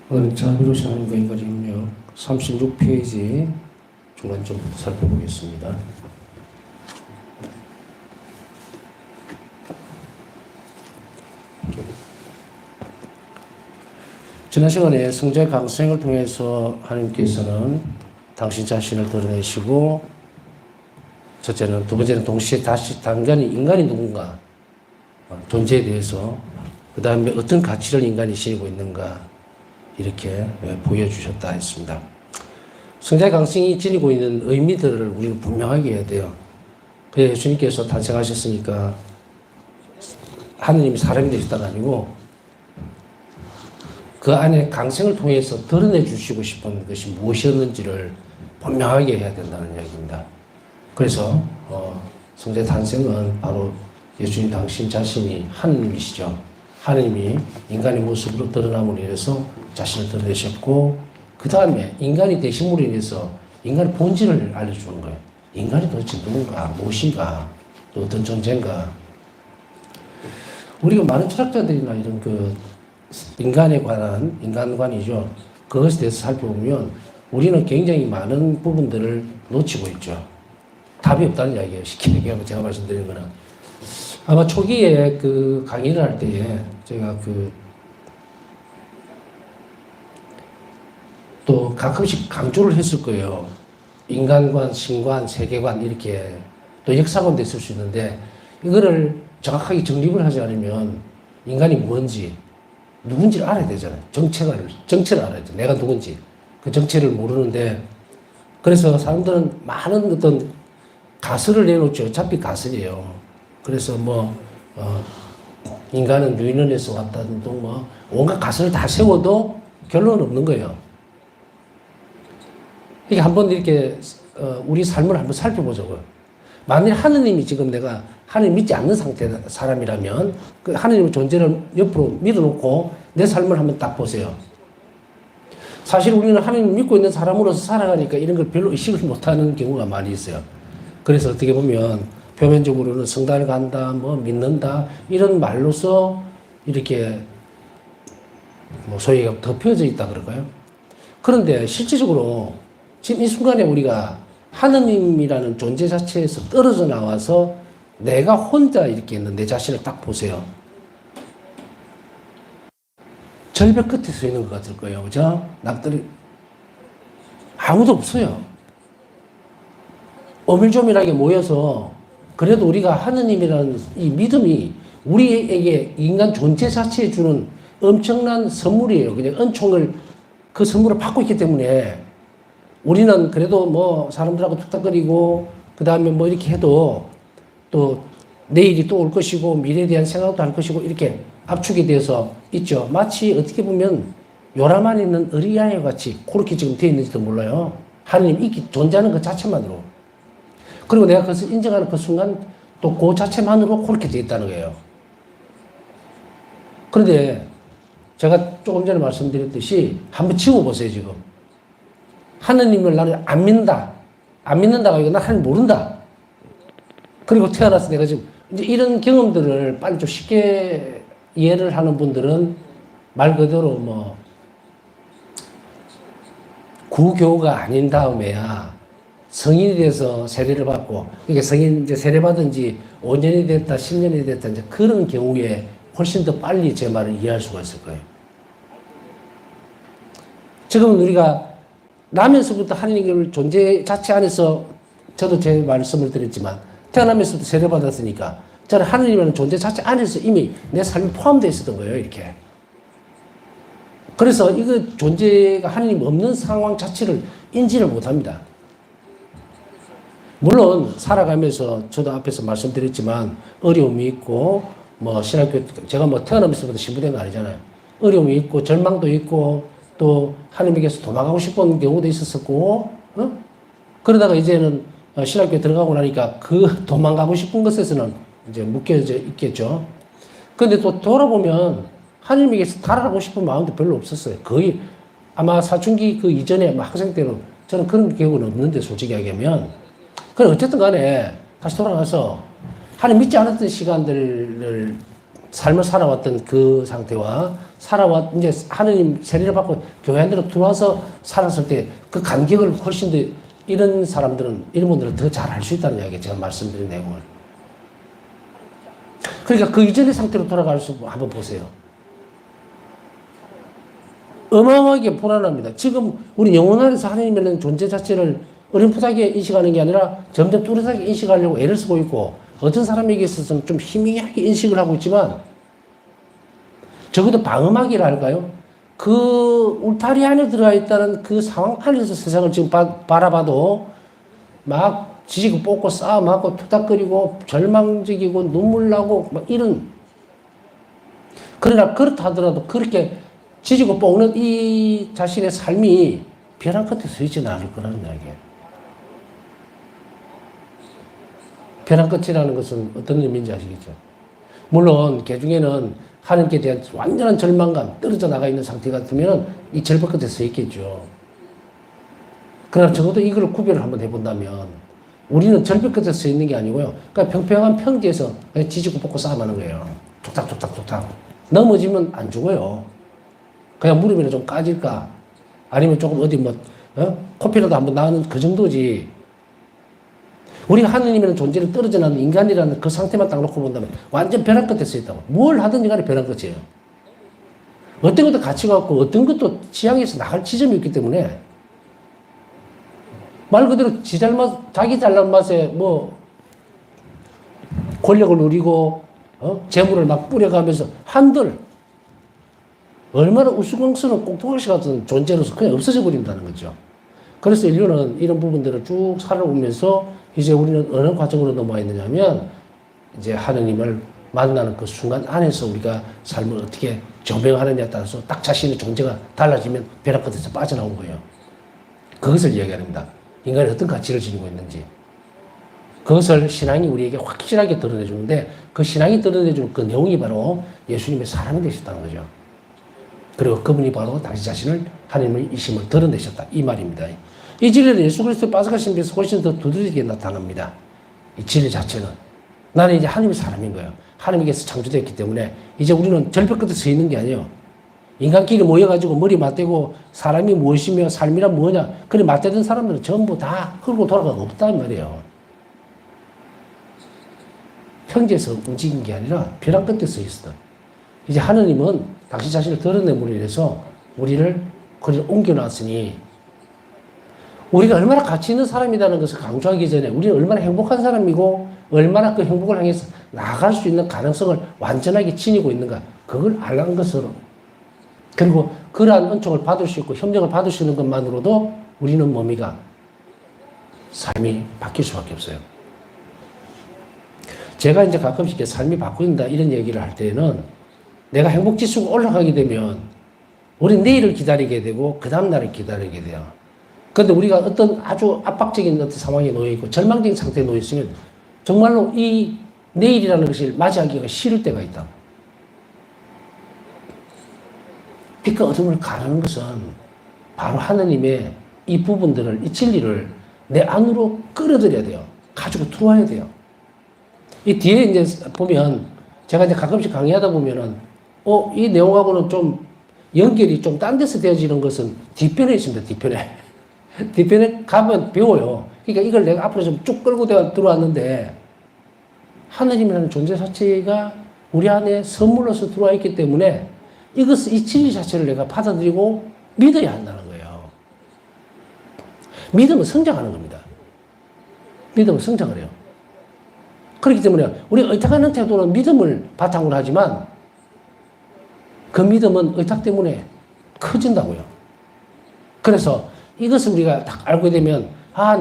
오늘 자비로우신 하나님과 인간의 협력 36페이지 중간점부터 살펴보겠습니다. 지난 시간에 성자의 강생을 통해서 하나님께서는 당신 자신을 드러내시고, 첫째는, 두 번째는 동시에 다시 인간이 누군가, 존재에 대해서, 그 다음에 어떤 가치를 인간이 지니고 있는가, 이렇게 보여주셨다 했습니다. 성자의 강성이 지니고 있는 의미들을 우리는 분명하게 해야 돼요. 그래서 예수님께서 탄생하셨으니까 하느님이 사람이 되셨다가 아니고 그 안에 강성을 통해서 드러내 주시고 싶은 것이 무엇이었는지를 분명하게 해야 된다는 이야기입니다. 그래서 성자의 탄생은 바로 예수님 당신 자신이 하느님이시죠. 하느님이 인간의 모습으로 드러남으로 인해서 자신을 드러내셨고, 그 다음에 인간이 되심으로 인해서 인간의 본질을 알려주는 거예요. 인간이 도대체 누군가, 무엇인가, 또 어떤 존재인가. 우리가 많은 철학자들이나 이런 인간에 관한, 인간관이죠. 그것에 대해서 살펴보면 우리는 굉장히 많은 부분들을 놓치고 있죠. 답이 없다는 이야기예요. 쉽게 얘기하면 제가 말씀드리는 거는. 아마 초기에 강의를 할 때에 제가 또 가끔씩 강조를 했을 거예요. 인간관, 신관, 세계관 이렇게 또 역사관도 있을 수 있는데 이거를 정확하게 정립을 하지 않으면 인간이 뭔지 누군지를 알아야 되잖아요. 정체를 알아야 돼. 내가 누군지 그 정체를 모르는데, 그래서 사람들은 많은 어떤 가설을 내놓죠. 어차피 가설이에요. 그래서 인간은 유인원에서 왔다든 온갖 가설을 다 세워도 결론은 없는 거예요. 이게 한번 이렇게 우리 삶을 한번 살펴보자고요. 만일 하느님이 지금 내가 하느님 믿지 않는 사람이라면 그 하느님의 존재를 옆으로 믿어놓고 내 삶을 한번 딱 보세요. 사실 우리는 하느님을 믿고 있는 사람으로서 살아가니까 이런 걸 별로 의식을 못하는 경우가 많이 있어요. 그래서 어떻게 보면 표면적으로는 성당을 간다, 믿는다 이런 말로서 이렇게 소위가 덮여져 있다 그럴까요? 그런데 실질적으로 지금 이 순간에 우리가 하느님이라는 존재 자체에서 떨어져 나와서 내가 혼자 이렇게 있는 내 자신을 딱 보세요. 절벽 끝에 서 있는 것 같을 거예요. 그죠? 남들이 아무도 없어요. 오밀조밀하게 모여서 그래도 우리가 하느님이라는 이 믿음이 우리에게 인간 존재 자체에 주는 엄청난 선물이에요. 그냥 은총을, 그 선물을 받고 있기 때문에 우리는 그래도 사람들하고 툭탁거리고 그 다음에 이렇게 해도 또 내일이 또 올 것이고 미래에 대한 생각도 할 것이고 이렇게 압축이 되어서 있죠. 마치 어떻게 보면 요람안에 있는 어린아이 같이 그렇게 지금 되어 있는지도 몰라요. 하느님 존재하는 것 자체만으로. 그리고 내가 그것을 인정하는 그 순간 또 그 자체만으로 그렇게 되어 있다는 거예요. 그런데 제가 조금 전에 말씀드렸듯이 한번 지워보세요, 지금. 하느님을 나는 안 믿는다. 안 믿는다가 아니고 나 하나님 모른다. 그리고 태어나서 내가 지금 이제 이런 경험들을 빨리 좀 쉽게 이해를 하는 분들은 말 그대로 구교가 아닌 다음에야 성인이 돼서 세례를 받고, 그러니까 성인 이제 세례받은 지 5년이 됐다, 10년이 됐다, 이제 그런 경우에 훨씬 더 빨리 제 말을 이해할 수가 있을 거예요. 지금은 우리가 나면서부터 하느님의 존재 자체 안에서, 저도 제 말씀을 드렸지만, 태어나면서부터 세례받았으니까, 저는 하느님이라는 존재 자체 안에서 이미 내 삶이 포함되어 있었던 거예요, 이렇게. 그래서 이거 존재가 하느님 없는 상황 자체를 인지를 못 합니다. 물론, 살아가면서 저도 앞에서 말씀드렸지만, 어려움이 있고, 신학교, 제가 태어나면서부터 신부된 거 아니잖아요. 어려움이 있고, 절망도 있고, 또 하나님에게서 도망가고 싶은 경우도 있었었고, 그러다가 이제는 신학교에 들어가고 나니까 그 도망가고 싶은 것에서는 이제 묶여져 있겠죠. 그런데 또 돌아보면 하나님에게서 달아나고 싶은 마음도 별로 없었어요. 거의 아마 사춘기 그 이전에 학생 때는 저는 그런 기억은 없는데, 솔직히 얘기하면. 그래 어쨌든 간에 다시 돌아가서 하나님 믿지 않았던 시간들을 삶을 살아왔던 그 상태와 이제 하느님 세례를 받고 교회 안으로 들어와서 살았을 때 그 간격을 훨씬 더 이런 분들은 더 잘 알 수 있다는 이야기예요. 제가 말씀드린 내용을. 그러니까 그 이전의 상태로 돌아갈 수 한번 보세요. 어마어마하게 불안합니다. 지금 우리 영혼 안에서 하나님이라는 존재 자체를 어렴풋하게 인식하는 게 아니라 점점 뚜렷하게 인식하려고 애를 쓰고 있고, 어떤 사람에게 있어서는 좀 희미하게 인식을 하고 있지만, 적어도 방음하기라 할까요? 그 울타리 안에 들어가 있다는 그 상황 안에서 세상을 지금 바라봐도 막 지지고 뽑고 싸움하고 투닥거리고 절망적이고 눈물 나고 막 이런. 그러나 그렇다 하더라도 그렇게 지지고 뽑는 이 자신의 삶이 벼랑 끝에 서 있지는 않을 거라는 이야기예요. 벼랑 끝이라는 것은 어떤 의미인지 아시겠죠? 물론 개 중에는 하나님께 대한 완전한 절망감, 떨어져 나가 있는 상태 같으면 이 절벽 끝에 서 있겠죠. 그러나 적어도 이걸 구별을 한번 해본다면 우리는 절벽 끝에 서 있는 게 아니고요. 그러니까 평평한 평지에서 지지고 뽑고 싸움하는 거예요. 툭탁툭탁툭탁. 넘어지면 안 죽어요. 그냥 무릎이나 좀 까질까? 아니면 조금 어디 코피라도 한번 나는 그 정도지. 우리가 하느님이라는 존재를 떨어져 나는 인간이라는 그 상태만 딱 놓고 본다면 완전 벼랑 끝에 서 있다고. 뭘 하든지 간에 벼랑 끝이에요. 어떤 것도 가치가 없고 어떤 것도 지향해서 나갈 지점이 있기 때문에 말 그대로 자기 잘난 맛에 권력을 누리고 재물을 막 뿌려가면서 한들 얼마나 우스꽝스러운 꽁통아시 같은 존재로서 그냥 없어져 버린다는 거죠. 그래서 인류는 이런 부분들을 쭉 살아오면서 이제 우리는 어느 과정으로 넘어와 있느냐면 이제 하느님을 만나는 그 순간 안에서 우리가 삶을 어떻게 조명하느냐에 따라서 딱 자신의 존재가 달라지면 벼랑 끝에서 빠져나온 거예요. 그것을 이야기합니다. 인간이 어떤 가치를 지니고 있는지. 그것을 신앙이 우리에게 확실하게 드러내주는데 그 신앙이 드러내주는 그 내용이 바로 예수님의 사람이 되셨다는 거죠. 그리고 그분이 바로 당신 자신을 하나님의 이심을 드러내셨다. 이 말입니다. 이 진리는 예수 그리스도의 빠져가신 데서 훨씬 더 두드러지게 나타납니다. 이 진리 자체는. 나는 이제 하나님의 사람인 거예요. 하나님께서 창조되었기 때문에 이제 우리는 절벽 끝에 서 있는 게 아니에요. 인간끼리 모여가지고 머리 맞대고 사람이 무엇이며 삶이란 뭐냐. 그래 맞대던 사람들은 전부 다 흐르고 돌아가고 없단 말이에요. 평지에서 움직인 게 아니라 벼랑 끝에 서 있어. 이제 하느님은 당신 자신을 드러내므로 인해서 우리를 옮겨놨으니 우리가 얼마나 가치 있는 사람이라는 것을 강조하기 전에 우리는 얼마나 행복한 사람이고 얼마나 그 행복을 향해서 나아갈 수 있는 가능성을 완전하게 지니고 있는가 그걸 알는 것으로 그리고 그러한 은총을 받을 수 있고 협력을 받을 수 있는 것만으로도 우리는 삶이 바뀔 수밖에 없어요. 제가 이제 가끔씩 삶이 바뀐다 이런 얘기를 할 때는 내가 행복지수가 올라가게 되면 우리 내일을 기다리게 되고 그 다음날을 기다리게 돼요. 그런데 우리가 어떤 아주 압박적인 어떤 상황에 놓여있고 절망적인 상태에 놓여있으면 정말로 이 내일이라는 것을 맞이하기가 싫을 때가 있다. 빛과 어둠을 가르는 것은 바로 하나님의 이 부분들을, 이 진리를 내 안으로 끌어들여야 돼요. 가지고 들어와야 돼요. 이 뒤에 이제 보면 제가 이제 가끔씩 강의하다 보면은 이 내용하고는 좀 연결이 좀 딴 데서 되어지는 것은 뒷편에 있습니다. 뒷편에 가면 배워요. 그러니까 이걸 내가 앞으로 좀 쭉 끌고 들어왔는데 하나님이라는 존재 자체가 우리 안에 선물로서 들어와 있기 때문에 이 진리 자체를 내가 받아들이고 믿어야 한다는 거예요. 믿음은 성장하는 겁니다. 믿음은 성장을 해요. 그렇기 때문에 우리가 의탁하는 태도는 믿음을 바탕으로 하지만 그 믿음은 의탁 때문에 커진다고요. 그래서 이것을 우리가 딱 알고 되면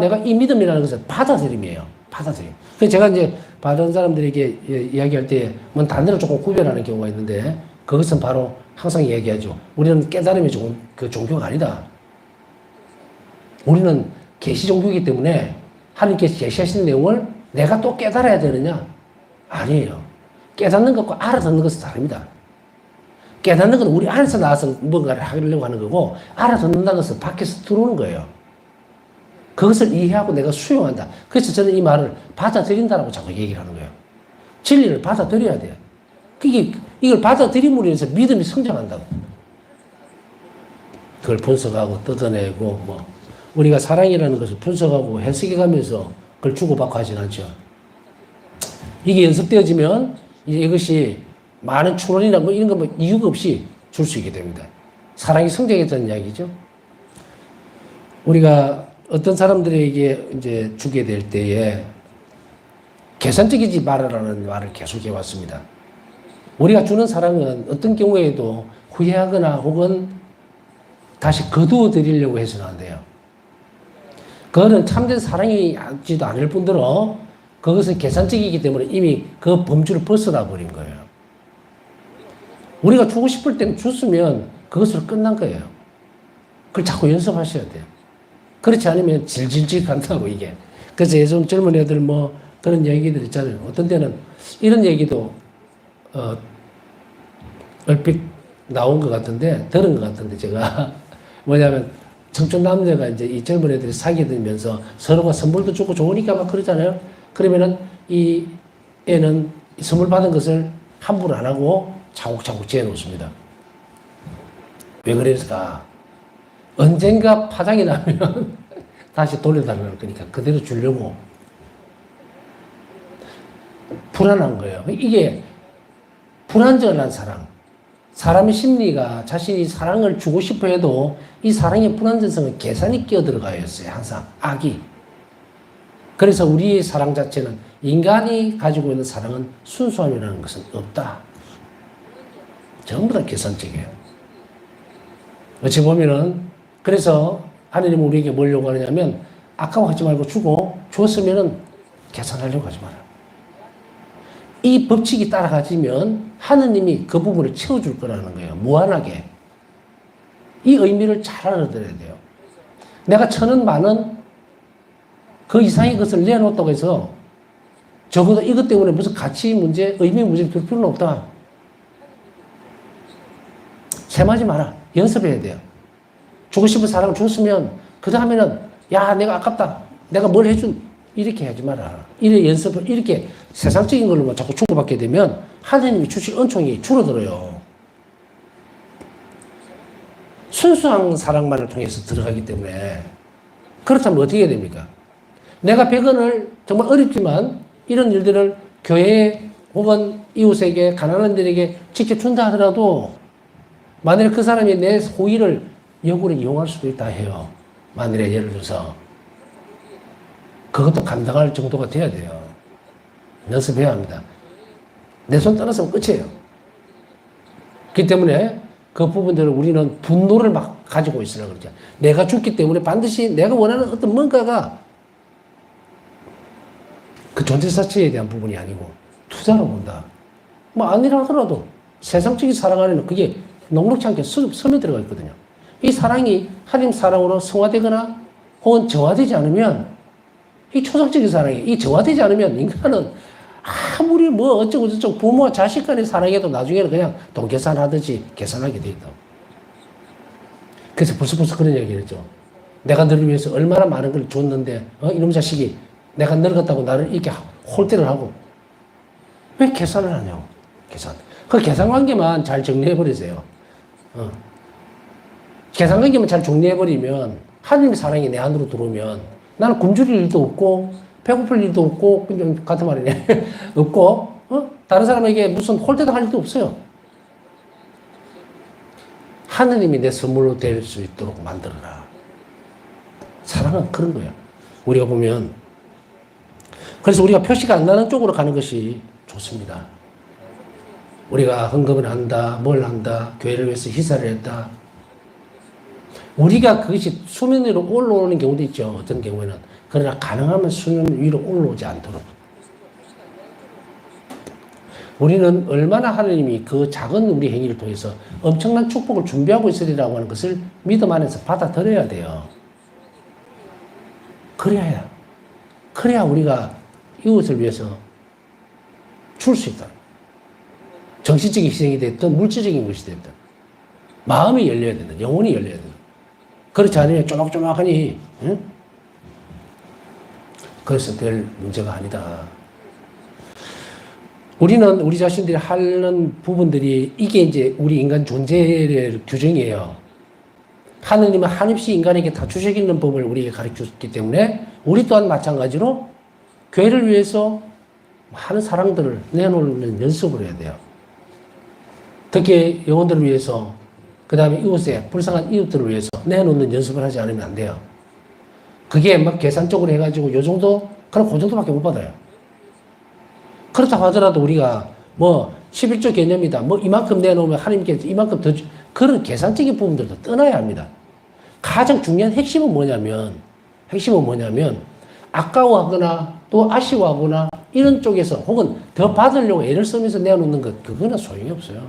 내가 이 믿음이라는 것은 받아들임이에요. 받아들임. 그래서 제가 이제 다른 사람들에게 이야기할 때 단어를 조금 구별하는 경우가 있는데 그것은 바로 항상 이야기하죠. 우리는 깨달음이 좋은 그 종교가 아니다. 우리는 계시 종교이기 때문에 하나님께서 제시하신 내용을 내가 또 깨달아야 되느냐? 아니에요. 깨닫는 것과 알아듣는 것은 다릅니다. 깨닫는 건 우리 안에서 나와서 뭔가를 하려고 하는 거고 알아듣는다는 것은 밖에서 들어오는 거예요. 그것을 이해하고 내가 수용한다. 그래서 저는 이 말을 받아들인다라고 자꾸 얘기를 하는 거예요. 진리를 받아들여야 돼요. 이걸 받아들임으로 인해서 믿음이 성장한다고. 그걸 분석하고 뜯어내고, 우리가 사랑이라는 것을 분석하고 해석해 가면서 그걸 주고받고 하진 않죠. 이게 연습되어지면 이제 이것이 많은 추론이나 이런 거 이유가 없이 줄 수 있게 됩니다. 사랑이 성장했다는 이야기죠. 우리가 어떤 사람들에게 이제 주게 될 때에 계산적이지 말아라는 말을 계속 해왔습니다. 우리가 주는 사랑은 어떤 경우에도 후회하거나 혹은 다시 거두어 드리려고 해서는 안 돼요. 그거는 참된 사랑이지도 않을 뿐더러 그것은 계산적이기 때문에 이미 그 범주를 벗어나 버린 거예요. 우리가 주고 싶을 때는 줬으면 그것으로 끝난 거예요. 그걸 자꾸 연습하셔야 돼요. 그렇지 않으면 질질질 간다고 이게. 그래서 예전 젊은 애들 그런 얘기들 있잖아요. 어떤 때는 이런 얘기도 얼핏 나온 것 같은데, 들은 것 같은데 제가 뭐냐면 청춘 남녀가 이제 이 젊은 애들이 사귀게 되면서 서로가 선물도 주고 좋으니까 막 그러잖아요. 그러면은 이 애는 선물 받은 것을 함부로 안 하고 차곡차곡 재어 놓습니다. 왜 그랬을까? 언젠가 파장이 나면 다시 돌려달라고 그러니까 그대로 주려고. 불안한 거예요. 이게 불안정한 사랑. 사람의 심리가 자신이 사랑을 주고 싶어 해도 이 사랑의 불안정성은 계산이 끼어들어가 있어요. 항상 악이. 그래서 우리의 사랑 자체는 인간이 가지고 있는 사랑은 순수함이라는 것은 없다. 전부 다 계산적이에요. 어찌 보면은 그래서 하느님은 우리에게 뭘 요구하느냐면 아까워하지 말고 주고 주었으면은 계산하려고 하지 마라. 이 법칙이 따라가지면 하느님이 그 부분을 채워줄 거라는 거예요. 무한하게. 이 의미를 잘 알아들어야 돼요. 내가 1,000원, 10,000원 그 이상의 것을 내놓았다고 해서 적어도 이것 때문에 무슨 가치 문제, 의미 문제 둘 필요는 없다. 셈하지 마라. 연습해야 돼요. 주고 싶은 사람을 줬으면 그 다음에는 야 내가 아깝다. 내가 뭘 해준 이렇게 하지 마라. 이래 연습을 이렇게 세상적인 걸로만 자꾸 주고받게 되면 하나님이 주실 은총이 줄어들어요. 순수한 사랑만을 통해서 들어가기 때문에. 그렇다면 어떻게 해야 됩니까? 내가 100원을 정말 어렵지만 이런 일들을 교회에 혹은 이웃에게 가난한 들에게 직접 준다 하더라도 만일 그 사람이 내 호의를 역으로 이용할 수도 있다 해요. 만일에 예를 들어서 그것도 감당할 정도가 돼야 돼요. 연습해야 합니다. 내 손 떠났으면 끝이에요. 그렇기 때문에 그 부분들을 우리는 분노를 막 가지고 있으라 그러죠. 내가 죽기 때문에 반드시 내가 원하는 어떤 뭔가가 그 존재 자체에 대한 부분이 아니고 투자로 본다. 아니라 하더라도 세상적인 사랑 안에는 그게 녹록지 않게 스며들어가 있거든요. 이 사랑이 하나님 사랑으로 성화되거나 혹은 정화되지 않으면 이 초상적인 사랑이 이 정화되지 않으면 인간은 아무리 어쩌고 저쩌고 부모와 자식 간의 사랑해도 나중에는 그냥 돈 계산하듯이 계산하게 돼 있다. 그래서 벌써 그런 얘기를 했죠. 내가 너를 위해서 얼마나 많은 걸 줬는데 이놈 자식이 내가 늙었다고 나를 이렇게 홀대를 하고 왜 계산을 하냐고. 그 계산관계만 잘 정리해버리세요. 계산관계만 잘 정리해버리면 하나님의 사랑이 내 안으로 들어오면 나는 굶주릴 일도 없고 배고플 일도 없고 그냥 같은 말이네. 없고 다른 사람에게 무슨 홀대도 할 일도 없어요. 하느님이 내 선물로 될 수 있도록 만들어라. 사랑은 그런 거예요. 우리가 보면 그래서 우리가 표시가 안 나는 쪽으로 가는 것이 좋습니다. 우리가 헌금을 한다, 뭘 한다, 교회를 위해서 희사를 했다. 우리가 그것이 수면 위로 올라오는 경우도 있죠. 어떤 경우에는. 그러나 가능하면 수면 위로 올라오지 않도록. 우리는 얼마나 하나님이 그 작은 우리 행위를 통해서 엄청난 축복을 준비하고 있으리라고 하는 것을 믿음 안에서 받아들여야 돼요. 그래야 우리가 이웃을 위해서 줄 수 있다. 정신적인 희생이 됐든 물질적인 것이 됐든 마음이 열려야 된다. 영혼이 열려야 된다. 그렇지 않으면 쪼막쪼막하니 그래서 될 문제가 아니다. 우리는 우리 자신들이 하는 부분들이 이게 이제 우리 인간 존재의 규정이에요. 하느님은 한없이 인간에게 다 주식 있는 법을 우리에게 가르쳐줬기 때문에 우리 또한 마찬가지로 교회를 위해서 많은 사랑들을 내놓는 연습을 해야 돼요. 특히 영혼들을 위해서, 그 다음에 이웃에, 불쌍한 이웃들을 위해서 내놓는 연습을 하지 않으면 안 돼요. 그게 막 계산적으로 해가지고 요 정도, 그럼 그 정도밖에 못 받아요. 그렇다고 하더라도 우리가 뭐 11조 개념이다, 뭐 이만큼 내놓으면 하나님께서 이만큼 더 그런 계산적인 부분들도 떠나야 합니다. 가장 중요한 핵심은 뭐냐면 아까워하거나 또 아쉬워하거나 이런 쪽에서 혹은 더 받으려고 애를 쓰면서 내놓는 것, 그거는 소용이 없어요.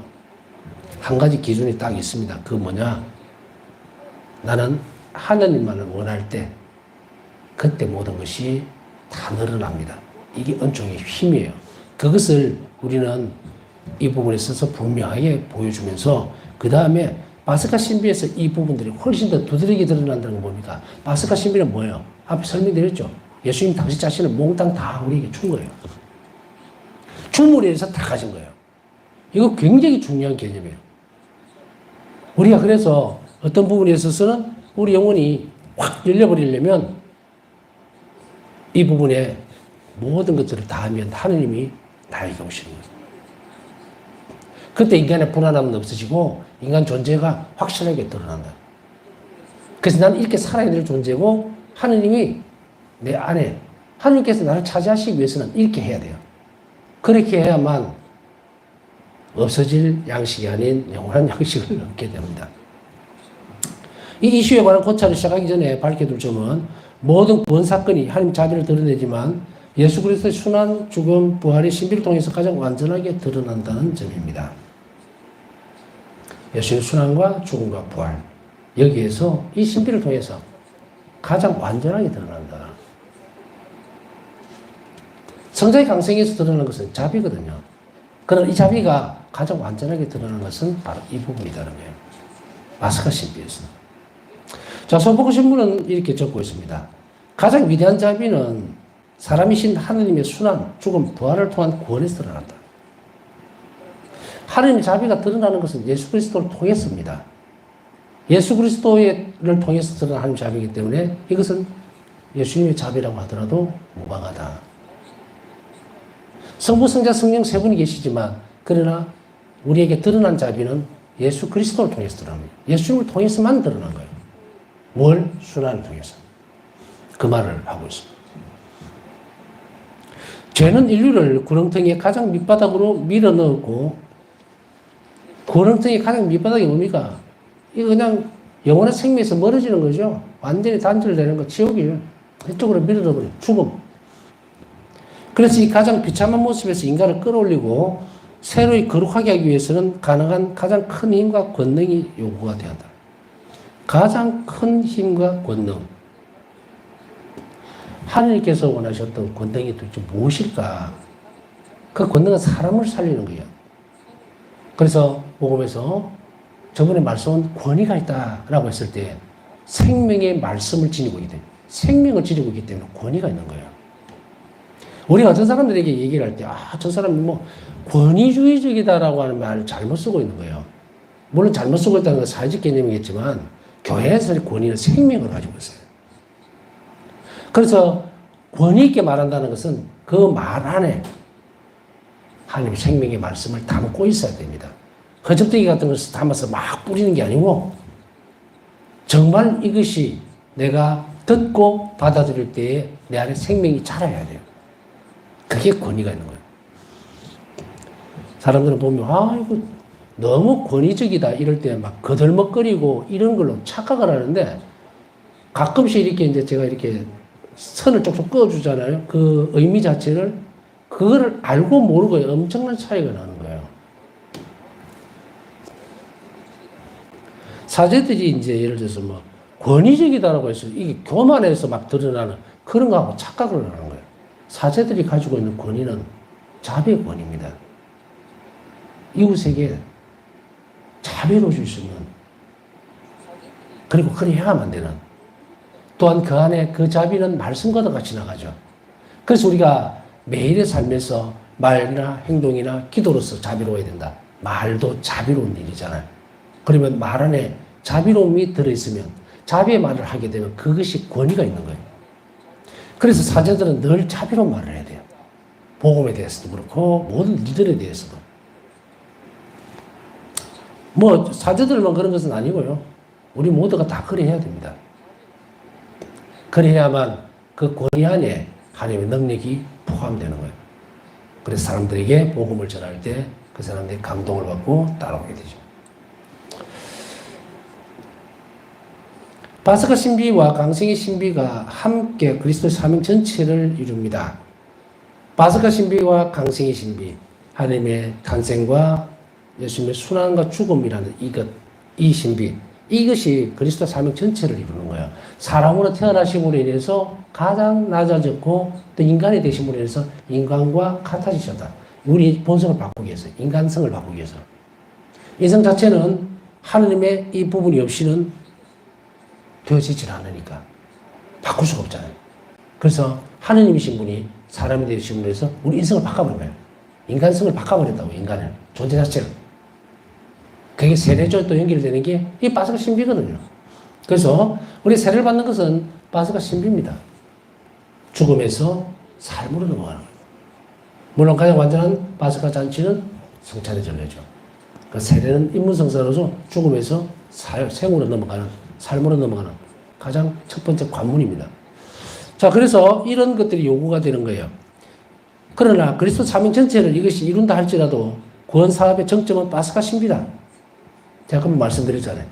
한 가지 기준이 딱 있습니다. 그거 뭐냐? 나는 하나님만을 원할 때 그때 모든 것이 다 늘어납니다. 이게 은총의 힘이에요. 그것을 우리는 이 부분에 있어서 분명하게 보여주면서 그 다음에 파스카 신비에서 이 부분들이 훨씬 더 두드러지게 드러난다는 건 뭡니까? 파스카 신비는 뭐예요? 앞에 설명드렸죠. 예수님 당신 자신을 몽땅 다 우리에게 준 거예요. 주물에 의해서 다 가진 거예요. 이거 굉장히 중요한 개념이에요. 우리가 그래서 어떤 부분에 있어서는 우리 영혼이 확 열려버리려면 이 부분에 모든 것들을 다 하면 하느님이 나에게 오시는 거예요. 그때 인간의 불안함은 없어지고 인간 존재가 확실하게 드러난다. 그래서 나는 이렇게 살아야 될 존재고 하느님이 내 안에, 하느님께서 나를 차지하시기 위해서는 이렇게 해야 돼요. 그렇게 해야만 없어질 양식이 아닌 영원한 양식을 얻게 됩니다. 이 이슈에 관한 고찰을 시작하기 전에 밝혀둘 점은 모든 구원 사건이 하나님 자비를 드러내지만 예수 그리스도의 순환, 죽음, 부활의 신비를 통해서 가장 완전하게 드러난다는 점입니다. 예수의 순환과 죽음과 부활, 여기에서 이 신비를 통해서 가장 완전하게 드러난다. 성자의 강성에서 드러나는 것은 자비거든요. 그러나 이 자비가 가장 완전하게 드러나는 것은 바로 이 부분이라는 거예요. 파스카 신비에서. 자, 소복음 신문은 이렇게 적고 있습니다. 가장 위대한 자비는 사람이신 하느님의 순환, 죽음, 부활을 통한 구원에서 드러난다. 하느님의 자비가 드러나는 것은 예수 그리스도를 통해서입니다. 예수 그리스도를 통해서 드러나는 하나님의 자비이기 때문에 이것은 예수님의 자비라고 하더라도 무방하다. 성부, 성자, 성령 세 분이 계시지만 그러나 우리에게 드러난 자비는 예수 그리스도를 통해서 드러납니다. 예수님을 통해서만 드러난 거예요. 뭘? 순환을 통해서. 그 말을 하고 있습니다. 죄는 인류를 구렁텅이의 가장 밑바닥으로 밀어넣었고, 구렁텅이의 가장 밑바닥이 뭡니까? 이거 그냥 영원한 생명에서 멀어지는 거죠. 완전히 단절되는 거, 지옥이에요. 이쪽으로 밀어넣어버려. 죽음. 그래서 이 가장 비참한 모습에서 인간을 끌어올리고 새로이 거룩하게 하기 위해서는 가능한 가장 큰 힘과 권능이 요구가 되었다. 가장 큰 힘과 권능. 하나님께서 원하셨던 권능이 도대체 무엇일까? 그 권능은 사람을 살리는 거예요. 그래서 복음에서 저번에 말씀은 권위가 있다라고 했을 때 생명의 말씀을 지니고 있기 때문에, 생명을 지니고 있기 때문에 권위가 있는 거예요. 우리가 어떤 사람들에게 얘기를 할 때, 저 사람이 뭐 권위주의적이다라고 하는 말을 잘못 쓰고 있는 거예요. 물론 잘못 쓰고 있다는 건 사회적 개념이겠지만 교회에서의 권위는 생명을 가지고 있어요. 그래서 권위 있게 말한다는 것은 그 말 안에 하나님의 생명의 말씀을 담고 있어야 됩니다. 허접대기 같은 것을 담아서 막 뿌리는 게 아니고 정말 이것이 내가 듣고 받아들일 때에 내 안에 생명이 자라야 돼요. 그게 권위가 있는 거예요. 사람들은 보면 이거 너무 권위적이다 이럴 때 막 거들먹거리고 이런 걸로 착각을 하는데 가끔씩 이렇게 이제 제가 이렇게 선을 쪽쪽 그어주잖아요. 그 의미 자체를 그거를 알고 모르고 엄청난 차이가 나는 거예요. 사제들이 이제 예를 들어서 뭐 권위적이다라고 해서 이게 교만해서 막 드러나는 그런 거하고 착각을 하는 거예요. 사제들이 가지고 있는 권위는 자비의 권위입니다. 이웃에게 자비로 줄 수 있는, 그리고 그리 해야만 되는, 또한 그 안에 그 자비는 말씀과도 같이 나가죠. 그래서 우리가 매일의 삶에서 말이나 행동이나 기도로서 자비로워야 된다. 말도 자비로운 일이잖아요. 그러면 말 안에 자비로움이 들어있으면 자비의 말을 하게 되면 그것이 권위가 있는 거예요. 그래서 사제들은 늘 자비로운 말을 해야 돼요. 복음에 대해서도 그렇고 모든 일들에 대해서도. 뭐 사제들만 그런 것은 아니고요. 우리 모두가 다 그래야 됩니다. 그래야만 그 권위 안에 하나님의 능력이 포함되는 거예요. 그래서 사람들에게 복음을 전할 때 그 사람들이 감동을 받고 따라오게 되죠. 파스카 신비와 강생의 신비가 함께 그리스도의 사명 전체를 이룹니다. 파스카 신비와 강생의 신비, 하나님의 탄생과 예수님의 순환과 죽음이라는 이 신비, 이것이 그리스도 사명 전체를 이루는 거예요. 사람으로 태어나심으로 인해서 가장 낮아졌고 또 인간이 되심으로 인해서 인간과 같아지셨다. 우리 본성을 바꾸기 위해서, 인간성을 바꾸기 위해서. 인성 자체는 하나님의 이 부분이 없이는 되어지질 않으니까 바꿀 수가 없잖아요. 그래서 하나님이신 분이 사람이 되심으로 해서 우리 인성을 바꿔버린 거예요. 인간성을 바꿔버렸다고, 인간을. 존재 자체를. 그게 세례조 또 연결되는 게 이 파스카 신비거든요. 그래서 우리 세례를 받는 것은 파스카 신비입니다. 죽음에서 삶으로 넘어가는 거예요. 물론 가장 완전한 파스카 잔치는 성찬의 전례죠. 그 세례는 인문성사로서 죽음에서 생으로 넘어가는, 삶으로 넘어가는 가장 첫 번째 관문입니다. 자, 그래서 이런 것들이 요구가 되는 거예요. 그러나 그리스도 사명 전체를 이것이 이룬다 할지라도 구원 사업의 정점은 파스카 신비다. 제가 그럼 말씀드렸잖아요.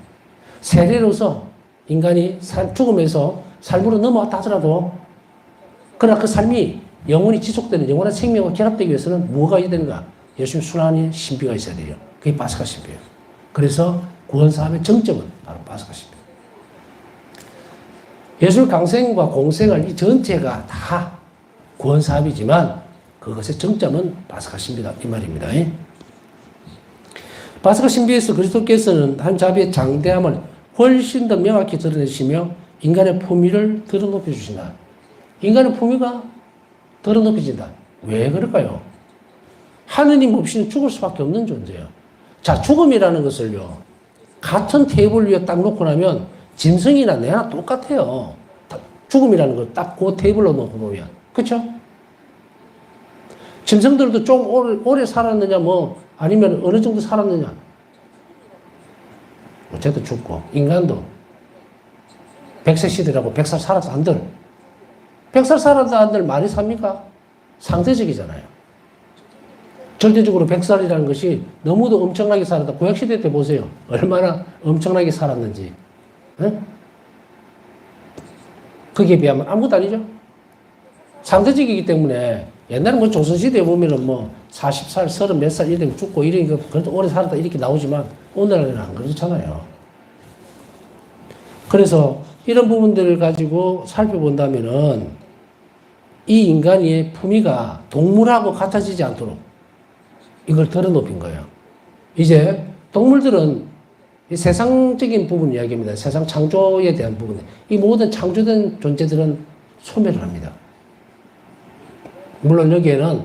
세례로서 인간이 죽음에서 삶으로 넘어왔다 하더라도 그러나 그 삶이 영원히 지속되는 영원한 생명과 결합되기 위해서는 뭐가 있어야 되는가? 예수님 순환의 신비가 있어야 돼요. 그게 파스카 신비예요. 그래서 구원 사업의 정점은 바로 파스카 신비. 예수의 강생과 공생을 이 전체가 다 구원 사업이지만 그것의 정점은 파스카 신비다 이 말입니다. 파스카 신비에서 그리스도께서는 한 자비의 장대함을 훨씬 더 명확히 드러내시며 인간의 품위를 드러높여 주신다. 인간의 품위가 드러높여진다. 왜 그럴까요? 하느님 없이는 죽을 수밖에 없는 존재예요. 자, 죽음이라는 것을요, 같은 테이블 위에 딱 놓고 나면 짐승이나 내나 똑같아요. 죽음이라는 걸 딱 그 테이블로 놓고 보면. 그쵸? 짐승들도 좀 오래 살았느냐, 뭐, 아니면 어느 정도 살았느냐. 어쨌든 죽고, 인간도 100세 시대라고 100살 살았다 한들, 100살 살았다 한들 많이 삽니까? 상대적이잖아요. 절대적으로 100살이라는 것이 너무도 엄청나게 살았다. 구약시대 때 보세요. 얼마나 엄청나게 살았는지. 네? 거기에 비하면 아무것도 아니죠. 상대적이기 때문에 옛날에 뭐 조선시대에 보면은 뭐 40살, 30 몇 살 이렇게 죽고 이러니까 그래도 오래 살았다 이렇게 나오지만 오늘날에는 안 그렇잖아요. 그래서 이런 부분들을 가지고 살펴본다면은 이 인간의 품위가 동물하고 같아지지 않도록 이걸 덜어높인 거예요. 이제 동물들은 이 세상적인 부분 이야기입니다. 세상 창조에 대한 부분. 이 모든 창조된 존재들은 소멸을 합니다. 물론 여기에는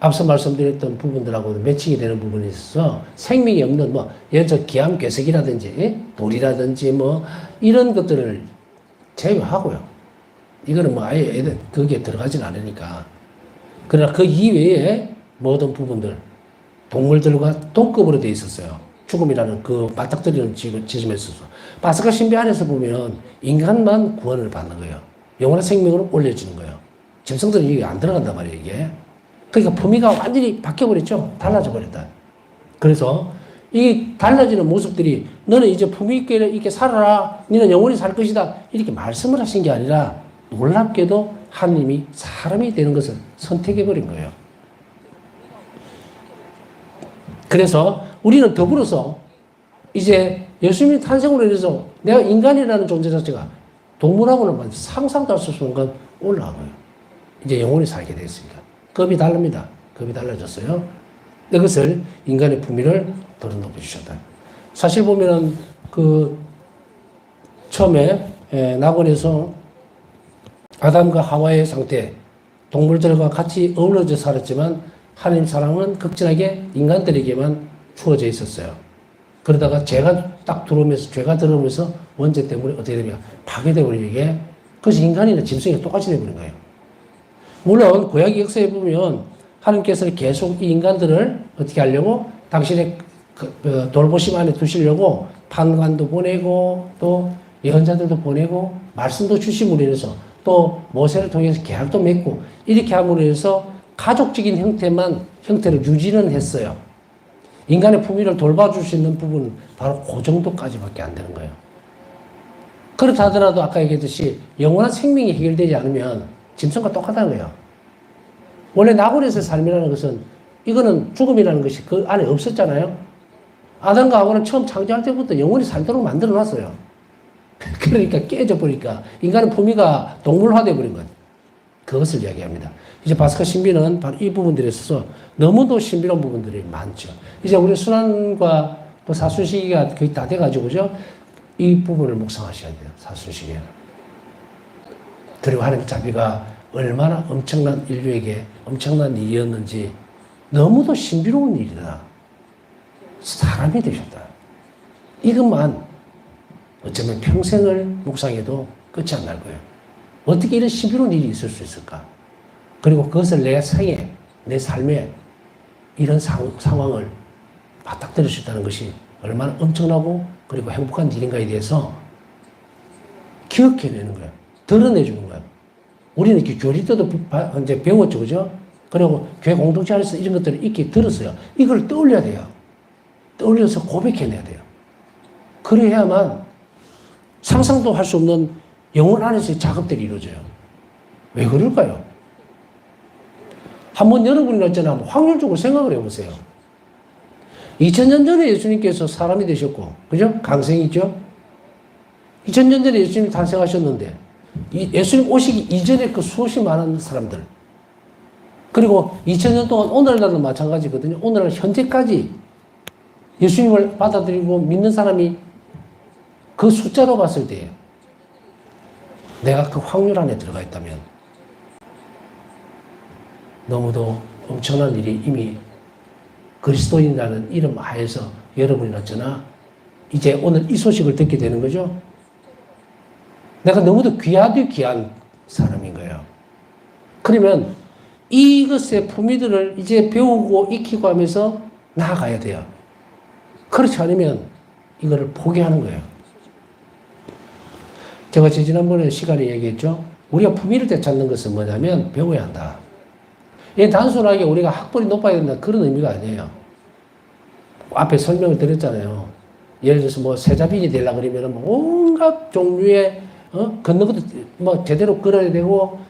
앞서 말씀드렸던 부분들하고 매칭이 되는 부분이 있어서 생명이 없는 뭐 예를 들어 기암괴석이라든지 돌이라든지 뭐 이런 것들을 제외하고요. 이거는 뭐 아예 거기에 들어가진 않으니까. 그러나 그 이외에 모든 부분들 동물들과 동급으로 되어 있었어요. 죽음이라는 그 맞닥뜨리는 지점에 있어서 파스카 신비 안에서 보면 인간만 구원을 받는 거예요. 영원한 생명으로 올려주는 거예요. 짐승들은 이게 안 들어간단 말이에요, 이게. 그러니까 품위가 완전히 바뀌어버렸죠. 달라져 버렸다. 그래서 이 달라지는 모습들이 너는 이제 품위 있게 이렇게 살아라. 너는 영원히 살 것이다. 이렇게 말씀을 하신 게 아니라 놀랍게도 하나님이 사람이 되는 것을 선택해버린 거예요. 그래서 우리는 더불어서 이제 예수님의 탄생으로 인해서 내가 인간이라는 존재 자체가 동물하고는 상상도 할 수 없는 건 올라가고요. 이제 영원히 살게 되었습니다. 급이 다릅니다. 급이 달라졌어요. 이것을 인간의 품위를 더 높여주셨다. 사실 보면은 그 처음에 낙원에서 아담과 하와의 상태, 동물들과 같이 어우러져 살았지만 하나님 사랑은 극진하게 인간들에게만 주어져 있었어요. 그러다가 죄가 딱 들어오면서, 죄가 들어오면서 원죄 때문에 어떻게 됩니까? 파괴되어 버리게. 그래서 인간이나 짐승이 똑같이 되어버린 거예요. 물론 구약 역사에 보면 하나님께서는 계속 이 인간들을 어떻게 하려고 당신의 돌보심 안에 두시려고 판관도 보내고 또 예언자들도 보내고 말씀도 주심으로 인해서 또 모세를 통해서 계약도 맺고 이렇게 함으로 인해서 가족적인 형태를 유지는 했어요. 인간의 품위를 돌봐줄 수 있는 부분은 바로 그 정도까지밖에 안 되는 거예요. 그렇다 하더라도 아까 얘기했듯이 영원한 생명이 해결되지 않으면 짐승과 똑같다는 거예요. 원래 낙원에서의 삶이라는 것은 이거는 죽음이라는 것이 그 안에 없었잖아요. 아담과 하와는 처음 창조할 때부터 영원히 살도록 만들어 놨어요. 그러니까 깨져버리니까 인간의 품위가 동물화되어 버린 거예요. 그것을 이야기합니다. 이제 바스카 신비는 바로 이 부분들에 있어서 너무도 신비로운 부분들이 많죠. 이제 우리 순환과 또 사순시기가 거의 다 돼가지고, 그죠? 이 부분을 묵상하셔야 돼요. 사순시기에. 그리고 하나님의 자비가 얼마나 엄청난 인류에게 엄청난 일이었는지 너무도 신비로운 일이다. 사람이 되셨다. 이것만 어쩌면 평생을 묵상해도 끝이 안 날 거예요. 어떻게 이런 신비로운 일이 있을 수 있을까? 그리고 그것을 내 생에, 내 삶에 이런 상황을 맞닥뜨릴 수 있다는 것이 얼마나 엄청나고 그리고 행복한 일인가에 대해서 기억해내는 거예요. 드러내주는 거예요. 우리는 이렇게 교리 때도 이제 배웠죠, 그죠? 그리고 교회 공동체 안에서 이런 것들을 익히 들었어요. 이걸 떠올려야 돼요. 떠올려서 고백해내야 돼요. 그래야만 상상도 할 수 없는 영혼 안에서의 작업들이 이루어져요. 왜 그럴까요? 한번 여러분이 어쩌나 확률적으로 생각을 해보세요. 2000년 전에 예수님께서 사람이 되셨고, 그죠? 강생이죠? 2000년 전에 예수님이 탄생하셨는데, 예수님 오시기 이전에 그 수없이 많은 사람들, 그리고 2000년 동안 오늘날도 마찬가지거든요. 오늘날 현재까지 예수님을 받아들이고 믿는 사람이 그 숫자로 봤을 때 내가 그 확률 안에 들어가 있다면 너무도 엄청난 일이 이미 그리스도인이라는 이름 하에서 여러분이 어쩌나 이제 오늘 이 소식을 듣게 되는 거죠. 내가 너무도 귀하디 귀한 사람인 거예요. 그러면 이것의 품위들을 이제 배우고 익히고 하면서 나아가야 돼요. 그렇지 않으면 이거를 포기하는 거예요. 제가 지난번에 시간에 얘기했죠. 우리가 품위를 되찾는 것은 뭐냐면 배워야 한다. 이 단순하게 우리가 학벌이 높아야 된다 그런 의미가 아니에요. 앞에 설명을 드렸잖아요. 예를 들어서 뭐 세자빈이 되려고 그러면 뭐 온갖 종류의 걷는 것도 뭐 제대로 걸어야 되고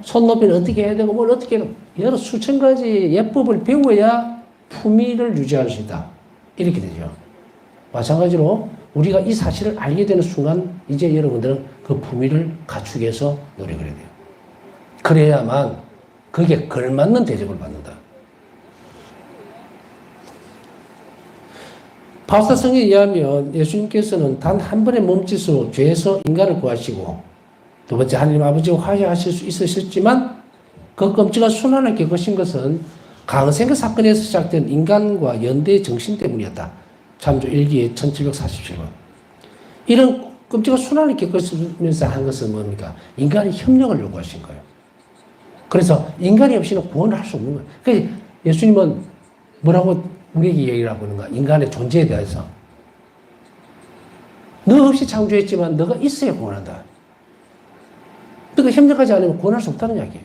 손높이는 어떻게 해야 되고 뭘 어떻게 해야 되고 여러 수천 가지 예법을 배워야 품위를 유지할 수 있다. 이렇게 되죠. 마찬가지로 우리가 이 사실을 알게 되는 순간 이제 여러분들은 그 품위를 갖추기 위해서 노력을 해야 돼요. 그래야만 그게 걸맞는 대접을 받는다. 바울사성에 의하면 예수님께서는 단 한 번의 몸짓으로 죄에서 인간을 구하시고 두 번째 하나님 아버지와 화해하실 수 있으셨지만 그 끔찍한 순환을 겪으신 것은 강생의 사건에서 시작된 인간과 연대의 정신 때문이었다. 참조 1기에 1747번. 이런 끔찍한 순환을 겪으면서 한 것은 뭡니까? 인간의 협력을 요구하신 거예요. 그래서 인간이 없이는 구원을 할 수 없는 거예요. 그래서 예수님은 뭐라고 우리에게 얘기를 하고 있는가? 인간의 존재에 대해서. 너 없이 창조했지만 너가 있어야 구원한다. 너가 협력하지 않으면 구원할 수 없다는 이야기예요.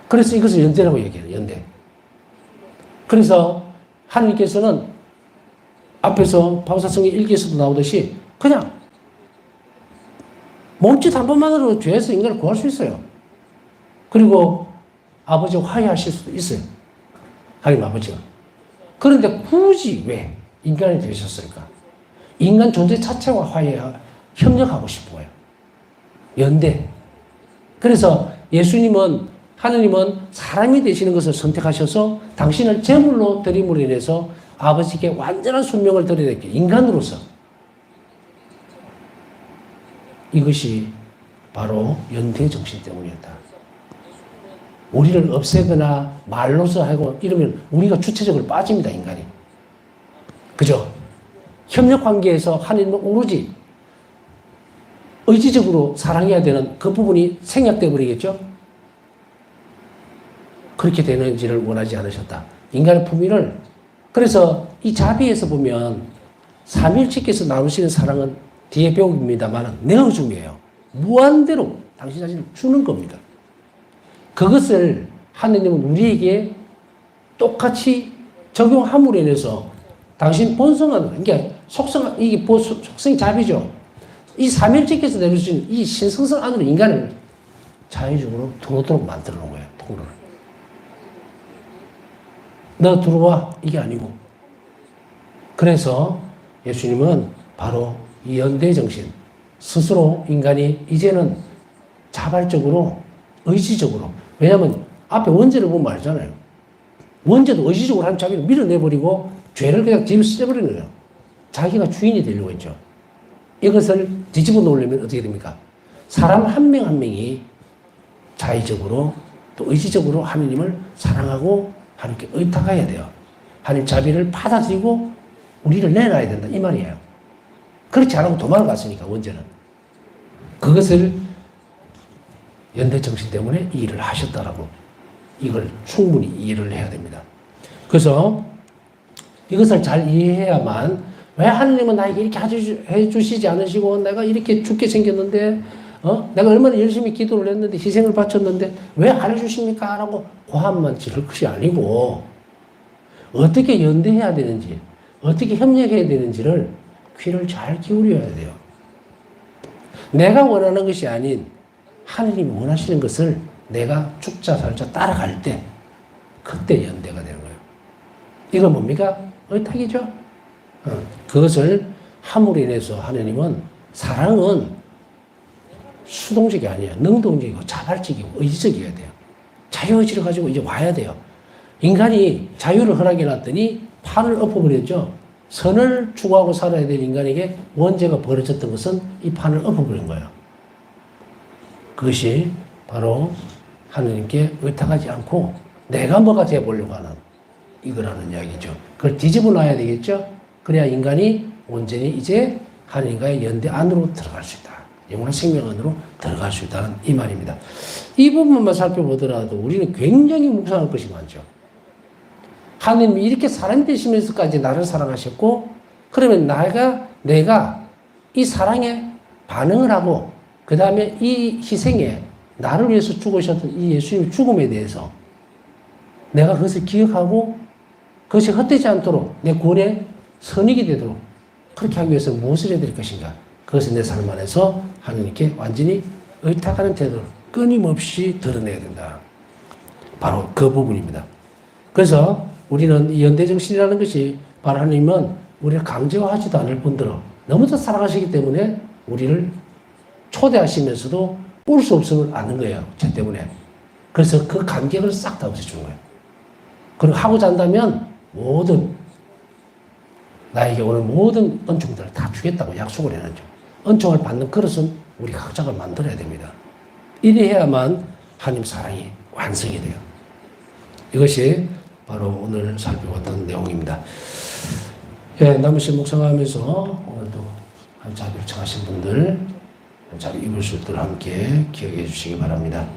그래서 이것을 연대라고 얘기해요. 연대. 그래서 하나님께서는 앞에서 바울사성의 일기에서도 나오듯이 그냥 몸짓 한 번만으로 죄에서 인간을 구할 수 있어요. 그리고 아버지와 화해하실 수도 있어요. 하나님 아버지가. 그런데 굳이 왜 인간이 되셨을까? 인간 존재 자체와 협력하고 싶어요. 연대. 그래서 하느님은 사람이 되시는 것을 선택하셔서 당신을 제물로 드림으로 인해서 아버지께 완전한 순명을 드려야겠게 인간으로서. 이것이 바로 연대 정신 때문이었다. 우리를 없애거나 말로서 하고 이러면 우리가 주체적으로 빠집니다, 인간이. 그죠? 협력 관계에서 하나님은 오로지 의지적으로 사랑해야 되는 그 부분이 생략되어 버리겠죠? 그렇게 되는지를 원하지 않으셨다. 인간의 품위를. 그래서 이 자비에서 보면 삼일체께서 나누시는 사랑은 뒤에 배웁니다만 매우 중요해요. 무한대로 당신 자신을 주는 겁니다. 그것을 하느님은 우리에게 똑같이 적용함으로 인해서 당신 본성은, 그러니까 이게 속성이 자비죠. 이 삼일체께서 내려주신 이 신성성 안으로 인간을 자유적으로 들어오도록 만들어 놓은 거예요. 통로를. 너 들어와. 이게 아니고. 그래서 예수님은 바로 이 연대정신, 스스로 인간이 이제는 자발적으로, 의지적으로, 왜냐하면 앞에 원죄를 보면 알잖아요. 원죄도 의지적으로 하나님 자기를 밀어내버리고 죄를 그냥 뒤로 쓰버리는 거예요. 자기가 주인이 되려고 했죠. 이것을 뒤집어 놓으려면 어떻게 됩니까? 사람 한 명 한 명이 자의적으로 또 의지적으로 하느님을 사랑하고 하나님께 의탁해야 돼요. 하나님 자비를 받아들이고 우리를 내놔야 된다, 이 말이에요. 그렇지 않고 도망을 갔으니까, 원죄는. 그것을 연대정신 때문에 이 일을 하셨다라고, 이걸 충분히 이해를 해야 됩니다. 그래서 이것을 잘 이해해야만, 왜 하느님은 나에게 이렇게 해주시지 않으시고 내가 이렇게 죽게 생겼는데 내가 얼마나 열심히 기도를 했는데 희생을 바쳤는데 왜 안 해주십니까? 라고 고함만 지를 것이 아니고 어떻게 연대해야 되는지, 어떻게 협력해야 되는지를 귀를 잘 기울여야 돼요. 내가 원하는 것이 아닌 하느님이 원하시는 것을 내가 죽자 살자 따라갈 때 그때 연대가 되는 거예요. 이건 뭡니까? 의탁이죠. 그것을 함으로 인해서 하느님은, 사랑은 수동적이 아니에요. 능동적이고 자발적이고 의지적이어야 돼요. 자유의지를 가지고 이제 와야 돼요. 인간이 자유를 허락해 놨더니 판을 엎어버렸죠. 선을 추구하고 살아야 될 인간에게 원죄가 벌어졌던 것은 이 판을 엎어버린 거예요. 그것이 바로 하느님께 의탁하지 않고 내가 뭐가 되어보려고 하는 이거라는 이야기죠. 그걸 뒤집어 놔야 되겠죠. 그래야 인간이 온전히 이제 하느님과의 연대 안으로 들어갈 수 있다. 영원한 생명 안으로 들어갈 수 있다는 이 말입니다. 이 부분만 살펴보더라도 우리는 굉장히 묵상할 것이 많죠. 하느님이 이렇게 사람 되시면서까지 나를 사랑하셨고, 그러면 내가 이 사랑에 반응을 하고, 그 다음에 이 희생에 나를 위해서 죽으셨던 이 예수님의 죽음에 대해서 내가 그것을 기억하고 그것이 헛되지 않도록 내 구원의 선익이 되도록 그렇게 하기 위해서 무엇을 해야 될 것인가? 그것을 내 삶 안에서 하느님께 완전히 의탁하는 태도를 끊임없이 드러내야 된다. 바로 그 부분입니다. 그래서 우리는 이 연대정신이라는 것이 바로 하나님은 우리를 강제화하지도 않을 뿐더러 너무도 사랑하시기 때문에 우리를 초대하시면서도 올 수 없음을 아는 거예요. 죄 때문에. 그래서 그 간격을 싹 다 없애준 거예요. 그리고 하고자 한다면 나에게 오는 모든 은총들을 다 주겠다고 약속을 해놨죠. 은총을 받는 그릇은 우리 각자가 만들어야 됩니다. 이래야만 하나님 사랑이 완성이 돼요. 이것이 바로 오늘 살펴봤던 내용입니다. 예, 남으신 묵상하면서 오늘도 자비를 청하신 분들, 자비 입을 수 있도록 함께 기억해 주시기 바랍니다.